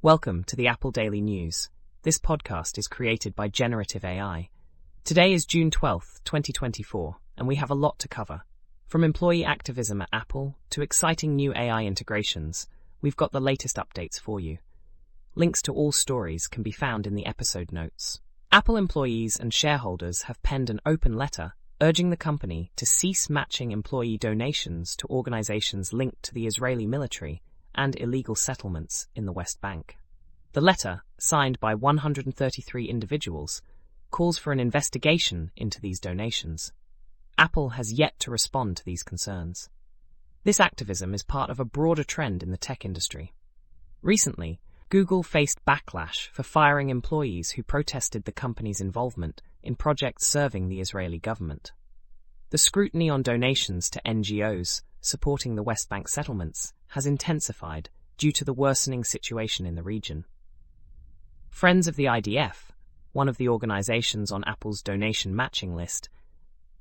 Welcome to the Apple Daily News. This podcast is created by Generative AI. Today is June 12th, 2024, and we have a lot to cover. From employee activism at Apple to exciting new AI integrations, we've got the latest updates for you. Links to all stories can be found in the episode notes. Apple employees and shareholders have penned an open letter urging the company to cease matching employee donations to organizations linked to the Israeli military and illegal settlements in the West Bank. The letter, signed by 133 individuals, calls for an investigation into these donations. Apple has yet to respond to these concerns. This activism is part of a broader trend in the tech industry. Recently, Google faced backlash for firing employees who protested the company's involvement in projects serving the Israeli government. The scrutiny on donations to NGOs supporting the West Bank settlements has intensified due to the worsening situation in the region. Friends of the IDF, one of the organizations on Apple's donation matching list,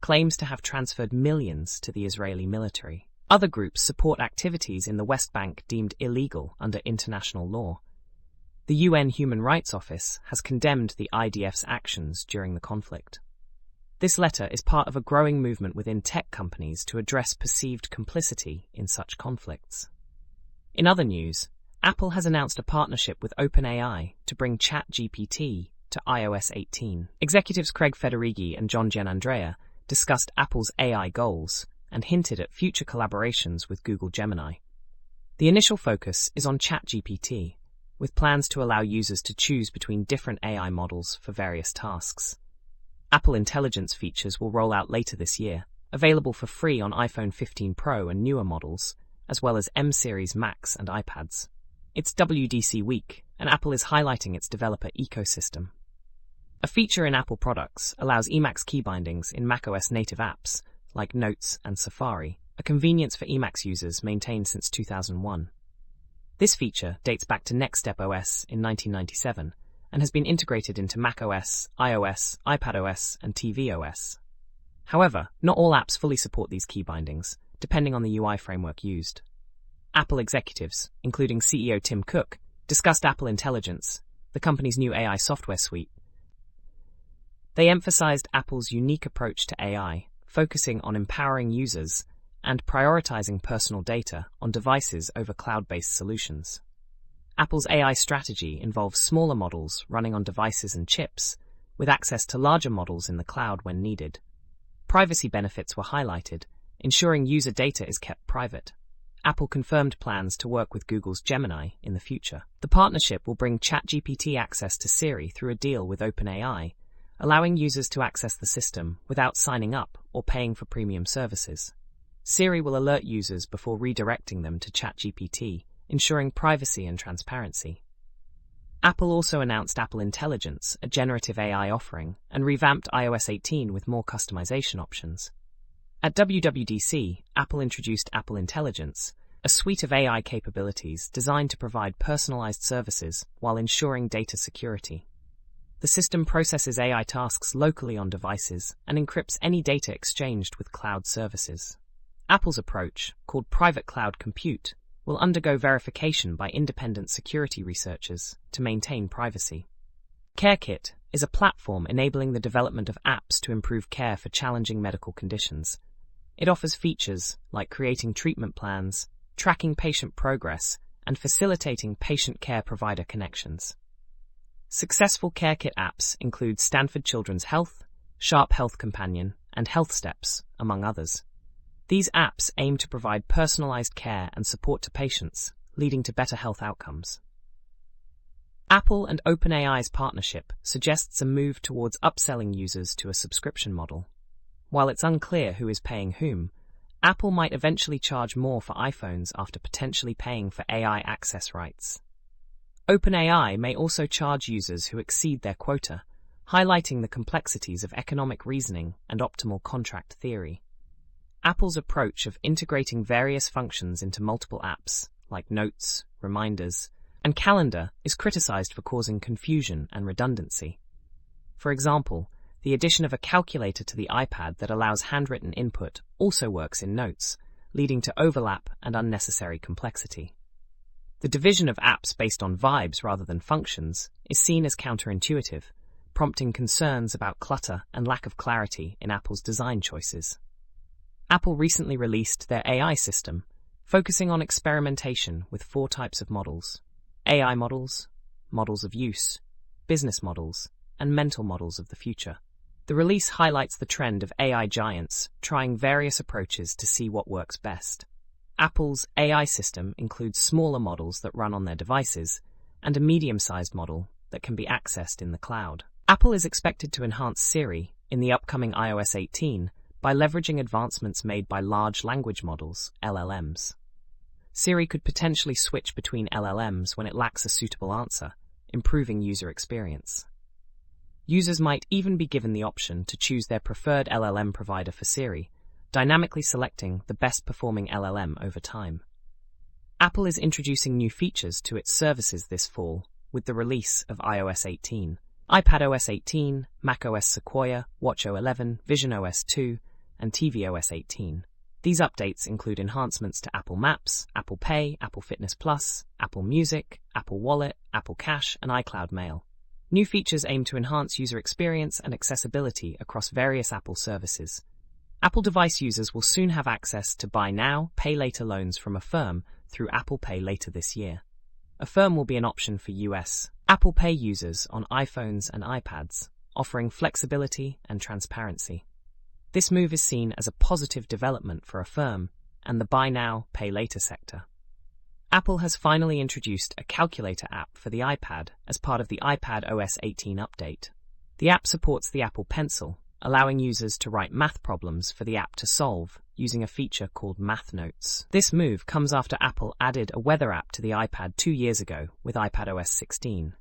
claims to have transferred millions to the Israeli military. Other groups support activities in the West Bank deemed illegal under international law. The UN Human Rights Office has condemned the IDF's actions during the conflict. This letter is part of a growing movement within tech companies to address perceived complicity in such conflicts. In other news, Apple has announced a partnership with OpenAI to bring ChatGPT to iOS 18. Executives Craig Federighi and John Gianandrea discussed Apple's AI goals and hinted at future collaborations with Google Gemini. The initial focus is on ChatGPT, with plans to allow users to choose between different AI models for various tasks. Apple Intelligence features will roll out later this year, available for free on iPhone 15 Pro and newer models, as well as M-series Macs and iPads. It's WWDC week, and Apple is highlighting its developer ecosystem. A feature in Apple products allows Emacs key bindings in macOS native apps, like Notes and Safari, a convenience for Emacs users maintained since 2001. This feature dates back to NextStep OS in 1997 and has been integrated into macOS, iOS, iPadOS, and tvOS. However, not all apps fully support these key bindings, depending on the UI framework used. Apple executives, including CEO Tim Cook, discussed Apple Intelligence, the company's new AI software suite. They emphasized Apple's unique approach to AI, focusing on empowering users and prioritizing personal data on devices over cloud-based solutions. Apple's AI strategy involves smaller models running on devices and chips, with access to larger models in the cloud when needed. Privacy benefits were highlighted, ensuring user data is kept private. Apple confirmed plans to work with Google's Gemini in the future. The partnership will bring ChatGPT access to Siri through a deal with OpenAI, allowing users to access the system without signing up or paying for premium services. Siri will alert users before redirecting them to ChatGPT, ensuring privacy and transparency. Apple also announced Apple Intelligence, a generative AI offering, and revamped iOS 18 with more customization options. At WWDC, Apple introduced Apple Intelligence, a suite of AI capabilities designed to provide personalized services while ensuring data security. The system processes AI tasks locally on devices and encrypts any data exchanged with cloud services. Apple's approach, called Private Cloud Compute, will undergo verification by independent security researchers to maintain privacy. CareKit is a platform enabling the development of apps to improve care for challenging medical conditions. It offers features like creating treatment plans, tracking patient progress, and facilitating patient care provider connections. Successful CareKit apps include Stanford Children's Health, Sharp Health Companion, and Health Steps, among others. These apps aim to provide personalized care and support to patients, leading to better health outcomes. Apple and OpenAI's partnership suggests a move towards upselling users to a subscription model. While it's unclear who is paying whom, Apple might eventually charge more for iPhones after potentially paying for AI access rights. OpenAI may also charge users who exceed their quota, highlighting the complexities of economic reasoning and optimal contract theory. Apple's approach of integrating various functions into multiple apps, like Notes, Reminders, and Calendar, is criticized for causing confusion and redundancy. For example, the addition of a calculator to the iPad that allows handwritten input also works in Notes, leading to overlap and unnecessary complexity. The division of apps based on vibes rather than functions is seen as counterintuitive, prompting concerns about clutter and lack of clarity in Apple's design choices. Apple recently released their AI system, focusing on experimentation with 4 types of models: AI models, models of use, business models, and mental models of the future. The release highlights the trend of AI giants trying various approaches to see what works best. Apple's AI system includes smaller models that run on their devices and a medium-sized model that can be accessed in the cloud. Apple is expected to enhance Siri in the upcoming iOS 18 by leveraging advancements made by large language models, LLMs. Siri could potentially switch between LLMs when it lacks a suitable answer, improving user experience. Users might even be given the option to choose their preferred LLM provider for Siri, dynamically selecting the best-performing LLM over time. Apple is introducing new features to its services this fall with the release of iOS 18, iPadOS 18, macOS Sequoia, watchOS 11, visionOS 2, and tvOS 18. These updates include enhancements to Apple Maps, Apple Pay, Apple Fitness Plus, Apple Music, Apple Wallet, Apple Cash, and iCloud Mail. New features aim to enhance user experience and accessibility across various Apple services. Apple device users will soon have access to buy now, pay later loans from Affirm through Apple Pay later this year. Affirm will be an option for US Apple Pay users on iPhones and iPads, offering flexibility and transparency. This move is seen as a positive development for Affirm and the buy now, pay later sector. Apple has finally introduced a calculator app for the iPad as part of the iPadOS 18 update. The app supports the Apple Pencil, allowing users to write math problems for the app to solve using a feature called Math Notes. This move comes after Apple added a weather app to the iPad 2 years ago with iPadOS 16.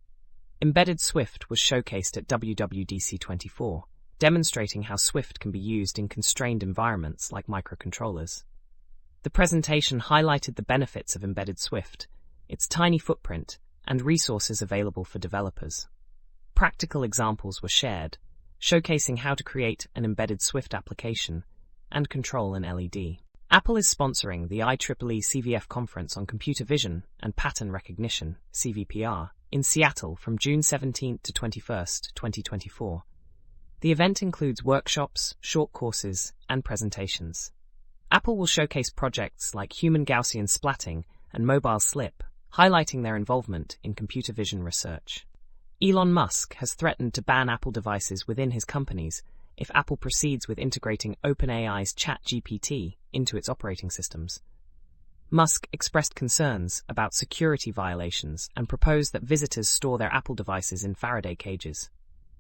Embedded Swift was showcased at WWDC 24, demonstrating how Swift can be used in constrained environments like microcontrollers. The presentation highlighted the benefits of embedded Swift, its tiny footprint, and resources available for developers. Practical examples were shared, showcasing how to create an embedded Swift application and control an LED. Apple is sponsoring the IEEE CVF Conference on Computer Vision and Pattern Recognition, CVPR, in Seattle from June 17 to 21, 2024. The event includes workshops, short courses, and presentations. Apple will showcase projects like human Gaussian splatting and mobile slip, highlighting their involvement in computer vision research. Elon Musk has threatened to ban Apple devices within his companies if Apple proceeds with integrating OpenAI's ChatGPT into its operating systems. Musk expressed concerns about security violations and proposed that visitors store their Apple devices in Faraday cages.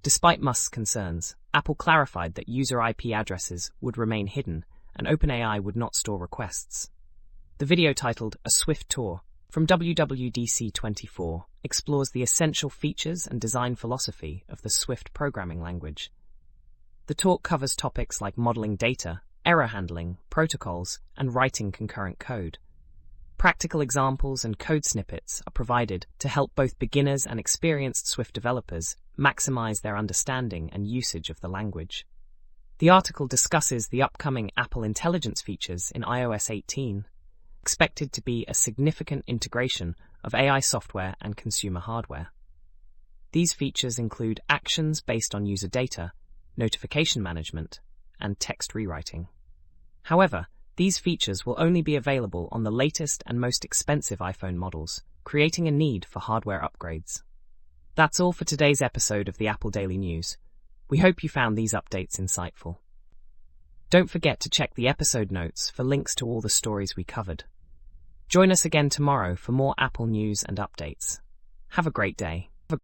Despite Musk's concerns, Apple clarified that user IP addresses would remain hidden and OpenAI would not store requests. The video titled A Swift Tour from WWDC 24 explores the essential features and design philosophy of the Swift programming language. The talk covers topics like modeling data, error handling, protocols, and writing concurrent code. Practical examples and code snippets are provided to help both beginners and experienced Swift developers maximize their understanding and usage of the language. The article discusses the upcoming Apple Intelligence features in iOS 18, expected to be a significant integration of AI software and consumer hardware. These features include actions based on user data, notification management, and text rewriting. However, these features will only be available on the latest and most expensive iPhone models, creating a need for hardware upgrades. That's all for today's episode of the Apple Daily News. We hope you found these updates insightful. Don't forget to check the episode notes for links to all the stories we covered. Join us again tomorrow for more Apple news and updates. Have a great day.